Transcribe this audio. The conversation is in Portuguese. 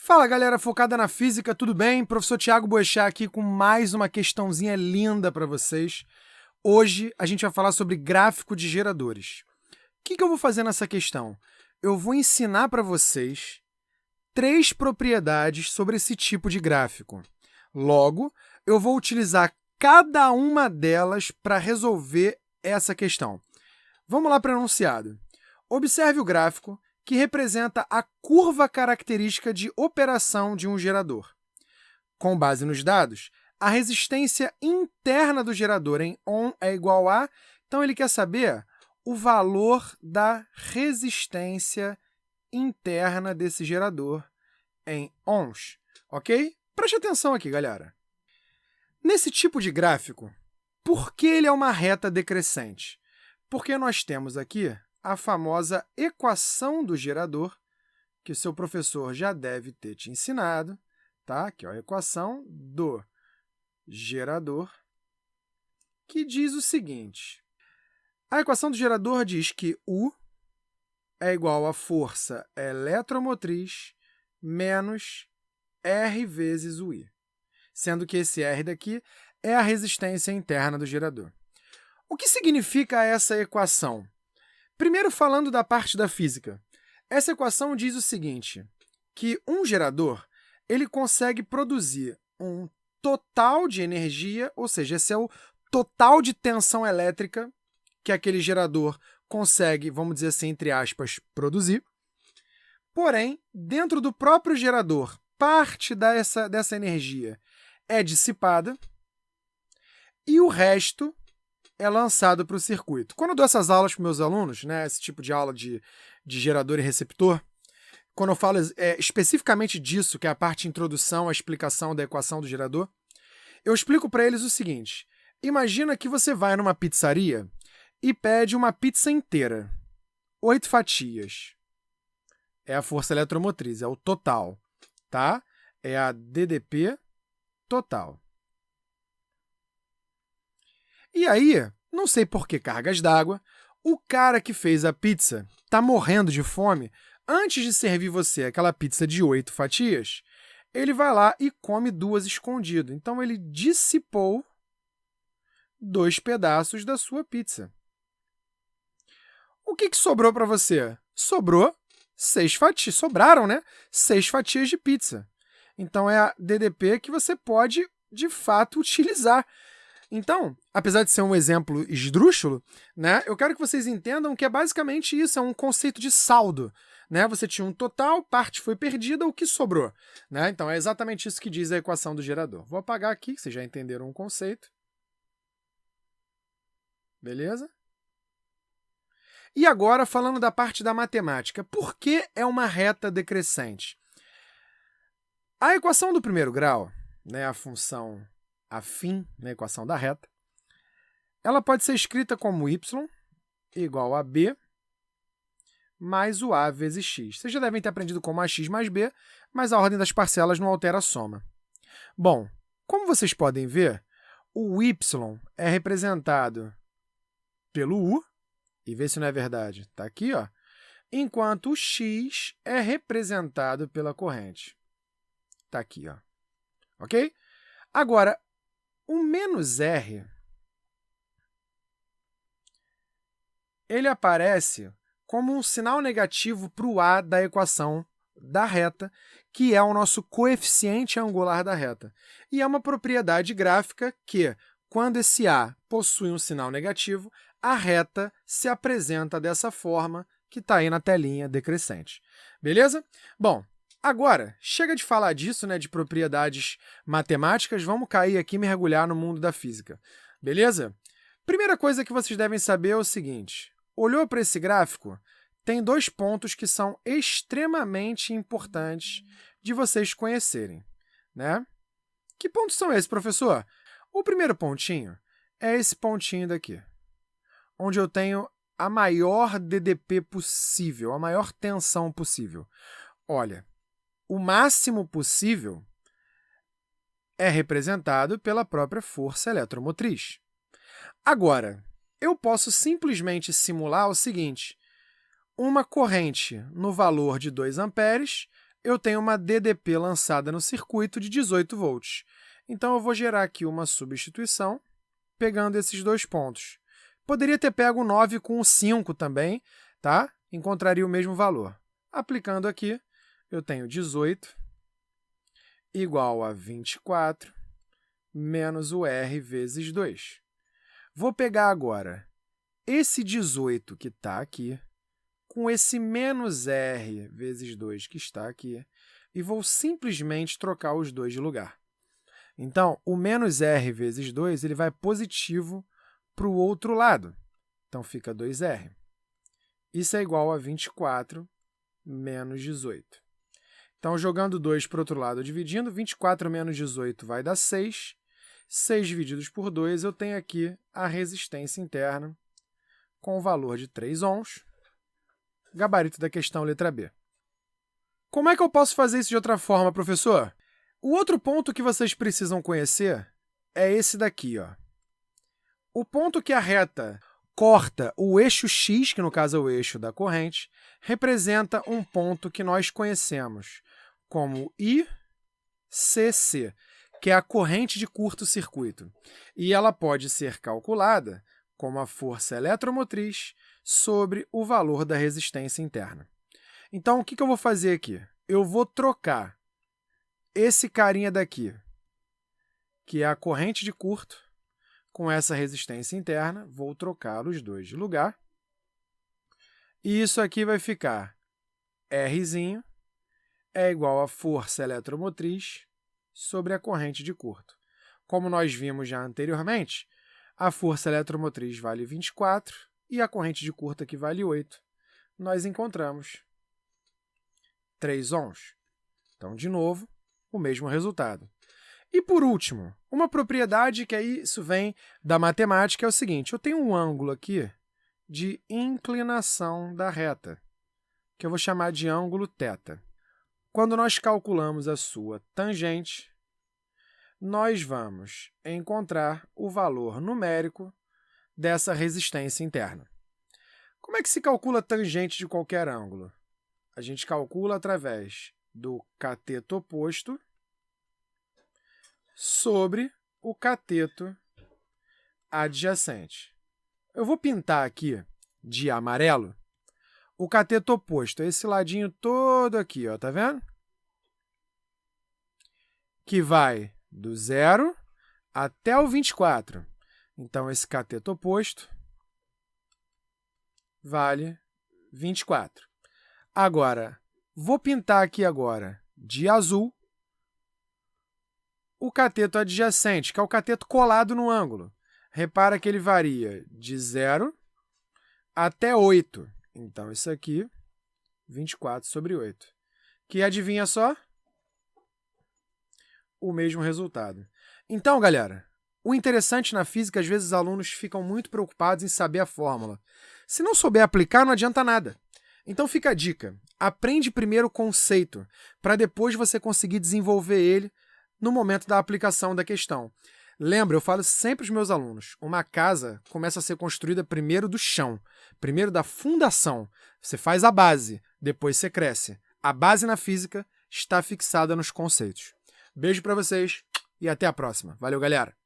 Fala, galera focada na física, tudo bem? Professor Thiago Boechat aqui com mais uma questãozinha linda para vocês. Hoje a gente vai falar sobre gráfico de geradores. O que eu vou fazer nessa questão? Eu vou ensinar para vocês 3 propriedades sobre esse tipo de gráfico. Logo, eu vou utilizar cada uma delas para resolver essa questão. Vamos lá para o enunciado. Observe o gráfico que representa a curva característica de operação de um gerador. Com base nos dados, a resistência interna do gerador em ohm é igual a... Então, ele quer saber o valor da resistência interna desse gerador em ohms, ok? Preste atenção aqui, galera. Nesse tipo de gráfico, por que ele é uma reta decrescente? Porque nós temos aqui a famosa equação do gerador, que o seu professor já deve ter te ensinado, tá? Aqui, ó, a equação do gerador, que diz o seguinte. A equação do gerador diz que U é igual à força eletromotriz menos R vezes o I, sendo que esse R daqui é a resistência interna do gerador. O que significa essa equação? Primeiro, falando da parte da física, essa equação diz o seguinte, que um gerador ele consegue produzir um total de energia, ou seja, esse é o total de tensão elétrica que aquele gerador consegue, vamos dizer assim, entre aspas, produzir. Porém, dentro do próprio gerador, parte dessa energia é dissipada e o resto é lançado para o circuito. Quando eu dou essas aulas para meus alunos, né, esse tipo de aula de gerador e receptor, quando eu falo especificamente disso, que é a parte de introdução, a explicação da equação do gerador, eu explico para eles o seguinte. Imagina que você vai numa pizzaria e pede uma pizza inteira, 8 fatias. É a força eletromotriz, é o total, tá? É a DDP total. E aí, não sei por que cargas d'água, o cara que fez a pizza está morrendo de fome. Antes de servir você aquela pizza de 8 fatias, ele vai lá e come 2 escondido. Então, ele dissipou 2 pedaços da sua pizza. O que sobrou para você? Sobrou 6 fatias. Sobraram, né? 6 fatias de pizza. Então, é a DDP que você pode, de fato, utilizar. Então, apesar de ser um exemplo esdrúxulo, né, eu quero que vocês entendam que é basicamente isso, é um conceito de saldo. Né? Você tinha um total, parte foi perdida, o que sobrou. Né? Então, é exatamente isso que diz a equação do gerador. Vou apagar aqui, que vocês já entenderam o conceito. Beleza? E agora, falando da parte da matemática, por que é uma reta decrescente? A equação do primeiro grau, né, a função afim, na equação da reta, ela pode ser escrita como y igual a b mais o a vezes x. Vocês já devem ter aprendido como ax mais b, mas a ordem das parcelas não altera a soma. Bom, como vocês podem ver, o y é representado pelo u, e vê se não é verdade, está aqui, ó, enquanto o x é representado pela corrente. Está aqui, ó. Ok? Agora, o menos r, ele aparece como um sinal negativo para o a da equação da reta, que é o nosso coeficiente angular da reta. E é uma propriedade gráfica que, quando esse a possui um sinal negativo, a reta se apresenta dessa forma que está aí na telinha decrescente. Beleza? Bom, agora, chega de falar disso, né, de propriedades matemáticas, vamos cair aqui e mergulhar no mundo da física. Beleza? Primeira coisa que vocês devem saber é o seguinte. Olhou para esse gráfico? Tem 2 pontos que são extremamente importantes de vocês conhecerem. Né? Que pontos são esses, professor? O primeiro pontinho é esse pontinho daqui, onde eu tenho a maior DDP possível, a maior tensão possível. Olha, o máximo possível é representado pela própria força eletromotriz. Agora, eu posso simplesmente simular o seguinte, uma corrente no valor de 2 amperes eu tenho uma DDP lançada no circuito de 18 volts. Então, eu vou gerar aqui uma substituição, pegando esses dois pontos. Poderia ter pego o 9 com o 5 também, tá? Encontraria o mesmo valor. Aplicando aqui, eu tenho 18 igual a 24 menos o R vezes 2. Vou pegar agora esse 18 que está aqui, com esse menos R vezes 2 que está aqui, e vou simplesmente trocar os dois de lugar. Então, o menos R vezes 2 ele vai positivo para o outro lado. Então, fica 2R. Isso é igual a 24 menos 18. Então, jogando 2 para o outro lado, dividindo, 24 menos 18 vai dar 6. 6 divididos por 2, eu tenho aqui a resistência interna com o valor de 3 ohms. Gabarito da questão, letra B. Como é que eu posso fazer isso de outra forma, professor? O outro ponto que vocês precisam conhecer é esse daqui, ó. O ponto que a reta corta o eixo X, que no caso é o eixo da corrente, representa um ponto que nós conhecemos como ICC, que é a corrente de curto-circuito. E ela pode ser calculada como a força eletromotriz sobre o valor da resistência interna. Então, o que eu vou fazer aqui? Eu vou trocar esse carinha daqui, que é a corrente de curto, com essa resistência interna, vou trocar os dois de lugar. E isso aqui vai ficar Rzinho é igual a força eletromotriz sobre a corrente de curto. Como nós vimos já anteriormente, a força eletromotriz vale 24 e a corrente de curto aqui vale 8. Nós encontramos 3 ohms. Então, de novo, o mesmo resultado. E, por último, uma propriedade que aí isso vem da matemática é o seguinte: eu tenho um ângulo aqui de inclinação da reta, que eu vou chamar de ângulo θ. Quando nós calculamos a sua tangente, nós vamos encontrar o valor numérico dessa resistência interna. Como é que se calcula a tangente de qualquer ângulo? A gente calcula através do cateto oposto sobre o cateto adjacente. Eu vou pintar aqui de amarelo o cateto oposto, esse ladinho todo aqui, ó, tá vendo? Que vai do 0 até o 24. Então, esse cateto oposto vale 24. Agora, vou pintar aqui agora de azul o cateto adjacente, que é o cateto colado no ângulo. Repara que ele varia de 0 até 8. Então, isso aqui, 24 sobre 8. Que adivinha só? O mesmo resultado. Então, galera, o interessante na física, às vezes os alunos ficam muito preocupados em saber a fórmula. Se não souber aplicar, não adianta nada. Então, fica a dica. Aprende primeiro o conceito, para depois você conseguir desenvolver ele no momento da aplicação da questão. Lembra, eu falo sempre para os meus alunos, uma casa começa a ser construída primeiro do chão, primeiro da fundação. Você faz a base, depois você cresce. A base na física está fixada nos conceitos. Beijo para vocês e até a próxima. Valeu, galera!